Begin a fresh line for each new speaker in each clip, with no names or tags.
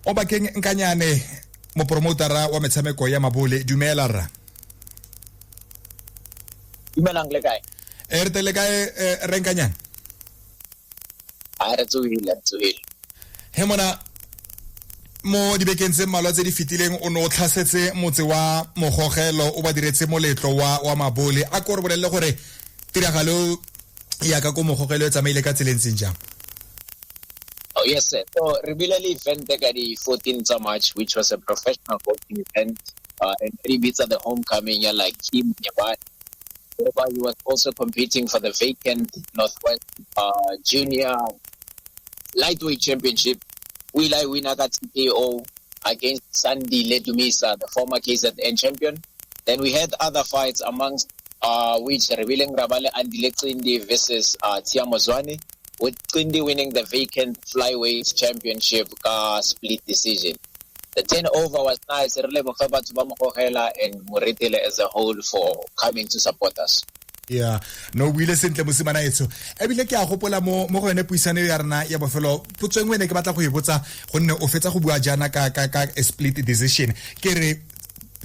Obakeng Nkanyane mo promotera wa metshameko ya mabole dumela rra.
Dumelang le kae?
Re tele kae re Nkanyane?
A re tsohile.
He mona mo dibekeng tse mmalwa tse di fitileng o no o tlhasetse motse wa mogogelo o ba diretse moletlo wa mabole a go re bolelle gore tiragalo ya ka go mogogelo e tsamaile ka tselentseng jang.
Oh yes sir. So regularly event ka di 14th of March, which was a professional boxing event, and tributes at the homecoming like Kim Nyabani. He was also competing for the vacant Northwest Junior Lightweight Championship. Wila winner got TKO against Sandy Ledumisa, the former KZN champion. Then we had other fights amongst which Rebileng Rabale and Dilexindi versus Tia Mozwane, with Quindi winning the vacant flyweight championship split decision. The turnover was nice. Really mokgaba to Bamogela and Moretele as a whole for coming to support us.
Yeah, no wile sentle mosimana etso. Ebile ke a gopola mo go ene puisano ya rena ya bofelo. Putsweng wene ke batla go e botsa gonne o fetsa go bua jana ka split decision. Ke re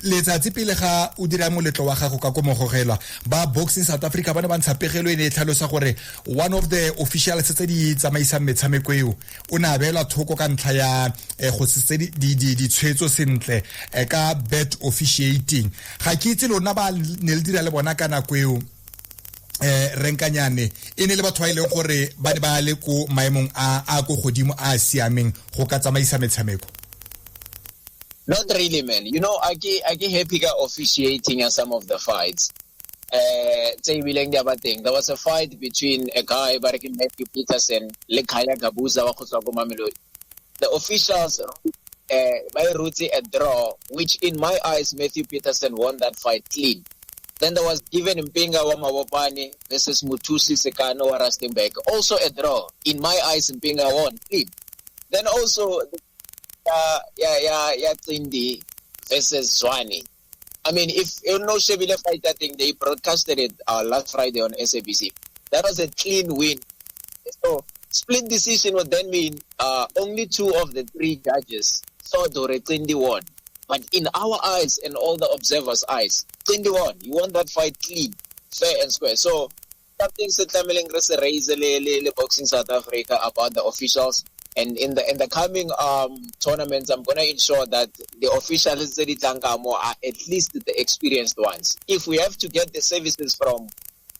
letsatsi pele ga o dira moletlo wa gago ka go mogogelwa ba Boxing South Africa bana ba ntshapegelo ene e tlhalosa gore one of the officials tse di tsamaisang metshameko eo o na beela thoko ka ntlha ya go se di tshwetso sentle ka bet officiating. Ga ke itse lona ba ne le dira le bona ka nako eo Nkanyane ene le batho ba ile gore ba ba le go maemong a go godimo a siameng go ka tsamaisa metshameko.
Not really, man. You know, I get happy officiating at some of the fights. There was a fight between a guy by Matthew Peterson, Lekaya Gabuza, the officials by Ruti a draw, which in my eyes Matthew Peterson won that fight clean. Then there was given Mpinga Wamawapani versus Mutusi Sekano or Rustenberg, also a draw. In my eyes, Mpinga won clean. Then also Tindi versus Zwane. I mean, if you know Shebile fight that thing, they broadcasted it last Friday on SABC. That was a clean win. So split decision would then mean only 2 of the 3 judges thought Tindi won. But in our eyes and all the observers' eyes, Tindi won. He won that fight clean, fair and square. So something se raise le Boxing South Africa about the officials. And in the coming tournaments, I'm going to ensure that the officials are at least the experienced ones. If we have to get the services from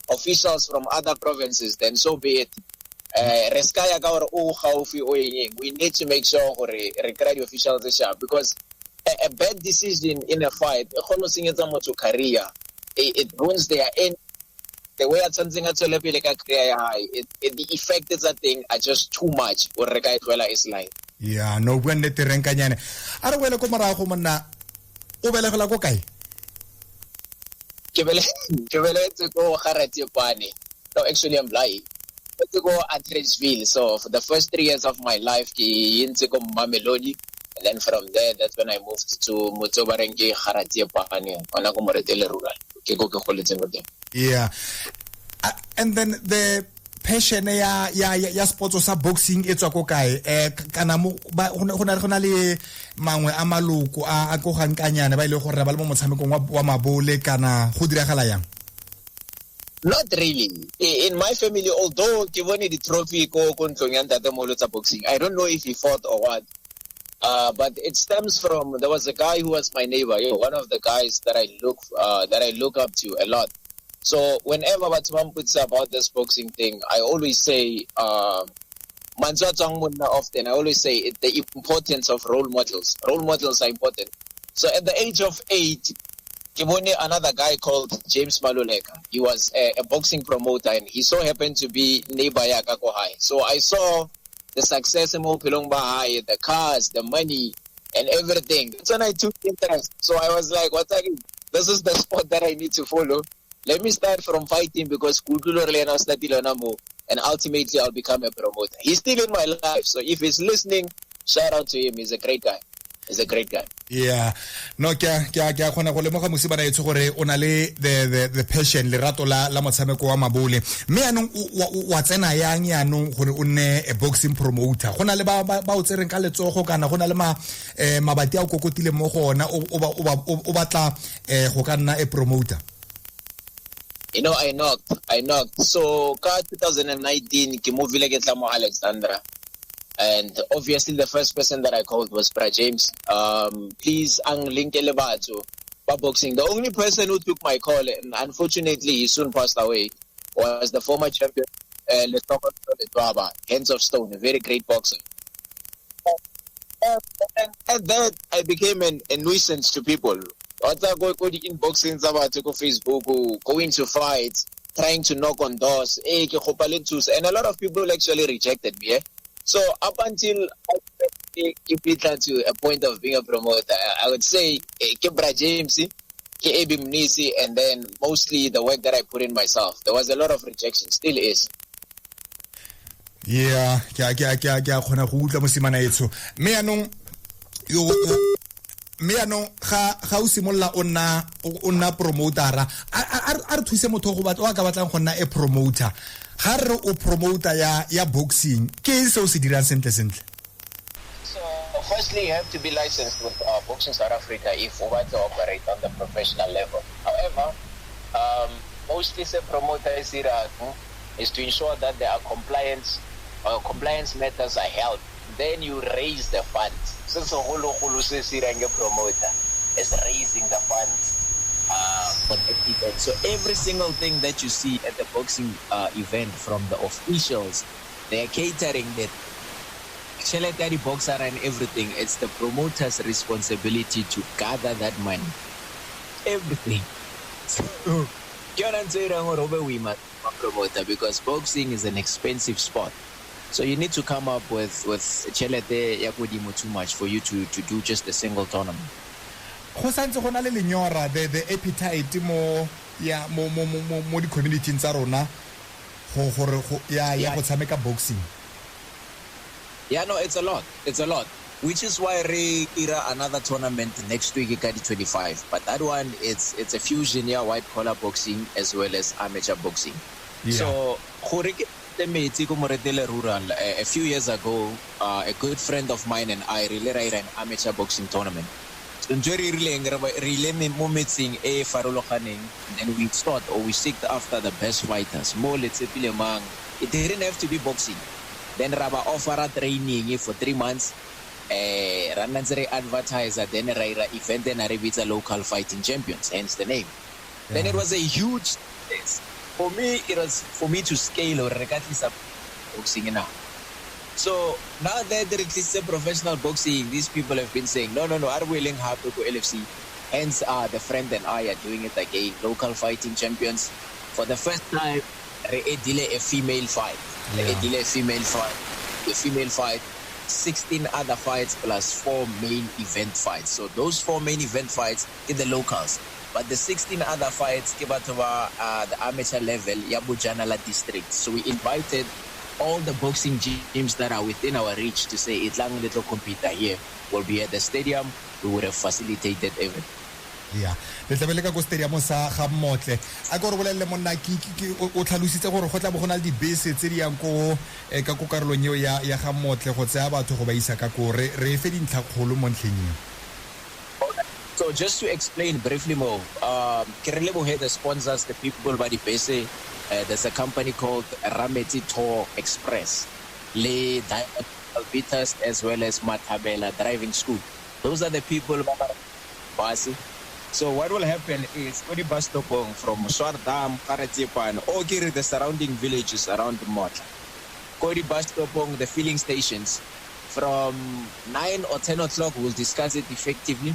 officials from other provinces, then so be it. We need to make sure we recruit the officials because a bad decision in a fight, it ruins their end. The way at something at the effect is that thing are just too much or is like.
Yeah, no when the Nkanyane. Ara wele ko morago monna o belegela go kae?
Ke bele to go Ga-Rankuwa. No, actually I'm lying. To go at Ridgeville. So for the first 3 years of my life, ke into go Mamelodi, and then from there that's when I moved to Motsobarenge Ga-Rankuwa. Ona go Moretele rural. Ke go ke goletse go teng.
Yeah. And then the passion ya sports sa boxing e tswa go kae kana mo gona le mangwe a maloko a go Nkanyane ba ile gore ba le mo motshamekong wa mabole kana go diragala yang?
Not really. In my family, although given the trophy ko ntlong ya ntate molo tsa boxing, I don't know if he fought or what. But it stems from there was a guy who was my neighbor, one of the guys that I look up to a lot. So whenever Batman puts about this boxing thing, I always say, often I always say the importance of role models. Role models are important. So at the age of 8, Kimone, another guy called James Maluleka. He was a boxing promoter, and he so happened to be neighbor Yakako High. So I saw the success in Mopilongba High, the cars, the money, and everything. That's when I took interest. So I was like, this is the sport that I need to follow. Let me start from fighting because and ultimately I'll become a promoter. He's still in my life, so if he's listening, shout out to him. He's a great guy.
Yeah, no ke a khona go lemoga mosibana etso gore o na le the passion le rato la motshameko wa mabole mme yanong wa tsena yang yanong gore o nne a boxing promoter gona le ba o tsereng ka letsogo kana gona le mabati a o kokotile mo gona o batla go ka nna a promoter.
You know, I knocked. So, 2019, ke movile ke tla mo Alexandra. And obviously the first person that I called was Bra James. Please, ang linkele batho ba boxing. The only person who took my call, and unfortunately he soon passed away, was the former champion, Lesoko Letwaba, Hands of Stone, a very great boxer. And then I became a nuisance to people. Go in boxing, go Facebook, going to fights, trying to knock on doors, and a lot of people actually rejected me. So up until I to a point of being a promoter, I would say Bra James, Ebim Nisi, and then mostly the work that I put in myself. There was a lot of rejection, still is.
Yeah, khona go utla mosimana etso me anong ga o simolla onna promotera a re thuse motho go batla ka batlang go nna e promoter ga re o promoter ya boxing ke se o se dirang sentle.
So firstly, you have to be licensed with Boxing South Africa if you want to operate on the professional level. However, mostly the promoter is to ensure that there are compliance matters are held. Then you raise the funds. Since a whole promoter is raising the funds for the event. So every single thing that you see at the boxing event from the officials, they are catering that Cheletari boxer and everything. It's the promoter's responsibility to gather that money. Everything. So, promoter, because boxing is an expensive sport. So you need to come up with Chelete Yakudimo too much for you to do just a single tournament.
Go santse go na le lenyora the appetite mo di community tsa rona go go tshameka boxing.
Yeah, no, it's a lot. Which is why re ira another tournament next week, Ikadi 25. But that one, it's a fusion, white collar boxing as well as amateur boxing. Yeah. So, a few years ago, a good friend of mine and I really ran an amateur boxing tournament. So, and we sought or we seeked after the best fighters. It didn't have to be boxing. Then Raba offer a training for 3 months. Rananzere advertiser, then Raira event, then Arabita local fighting champions, hence the name. Yeah. Then it was a huge success. For me, it was for me to scale or regardless of boxing now. So now that there is a professional boxing, these people have been saying, no, are willing happy to LFC. Hence, the friend and I are doing it again, local fighting champions. For the first time, a female fight. A female fight, 16 other fights plus 4 main event fights. So those 4 main event fights in the locals. But the 16 other fights, the amateur level, Yabujanala district. So we invited all the boxing gyms that are within our reach to say, Itlang little computer here will be at the stadium. We would have facilitated everything.
Yeah, le tlabele ka go stadium sa ga Motle a go re bolelle monna ki o tlhalositse gore go tla bo gona le dibese tse di yang ko ka ko karolong eo ya ga Motle go tsaya batho go ba isa ka ko re fe dintlha kgolo mo ntlheng.
So just to explain briefly more, Kerelebo the sponsors, the people by the base. There's a company called Rameti Tour Express, Le Albitas as well as Matabela Driving School. Those are the people Basi. So what will happen is Kodi bus stop from Swardam, Karatipan, or the surrounding villages around the Motla. Kodi bus stop the filling stations from 9 or 10 o'clock. We'll discuss it effectively.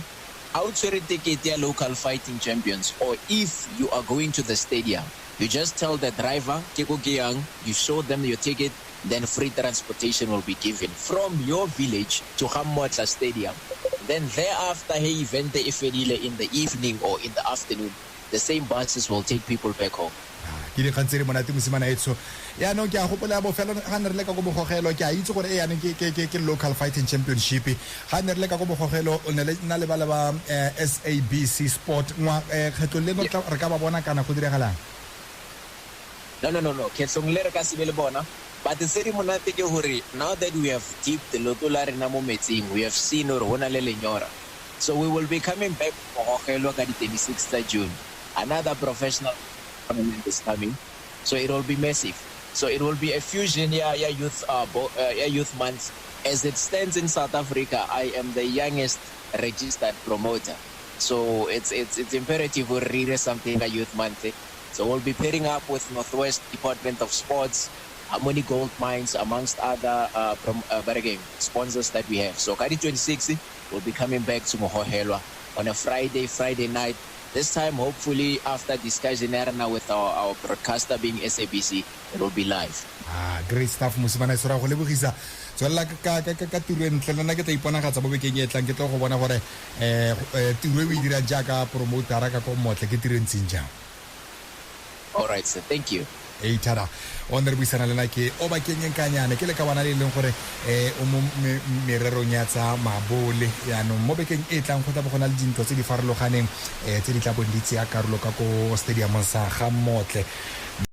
Outside ticket their local fighting champions, or if you are going to the stadium, you just tell the driver, you show them your ticket, then free transportation will be given from your village to Hammotla Stadium. Then thereafter, if in the evening or in the afternoon, the same buses will take people back home.
ke di kgantse re monate mosimana etso yaanong ke a gopola bofelo ga ne re le ka go bogogelo ke a itse gore yaanong ke local fighting championship ga ne re le ka go bogogelo o ne le nna le ba SABC Sport kgetlo leno re ka ba bona kana go diragalang
no khetlong le re ka se be le bona. But the se di monate ke hore now that we have dipped the loto la rena mo metsing, we have seen hore hona le lenyora. So we will be coming back for Mogogelo ka di 26th of June. Another professional tournament is coming. So it will be massive. So it will be a fusion youth month. As it stands in South Africa, I am the youngest registered promoter. So it's imperative we read something a youth month. So we'll be pairing up with Northwest Department of Sports, Harmony Gold Mines, amongst other sponsors that we have. So Kadi 26 will be coming back to Mogogelo on a Friday night. This time, hopefully, after discussion with our broadcaster being SABC, it will be live.
Great stuff. Mosimana Isora go lebogisa tswela ka tiro e ntle nna ke tla iponagatsa mo bekeng e tlang ke tlo go bona gore tiro e o e dira jaaka promoter ka ko motle ke tiro ntseng jang.
All right, sir. Thank you.
Tada on re buisana le nna ke Obakeng Nkanyane ke le ka bona le leng gore o mo mererong ya tsa mabole yaanong mo bekeng e tlang go tla bo gona le dintlo tse di farologaneng tse di tla bonditse ya karolo ka ko stadium sa ga motle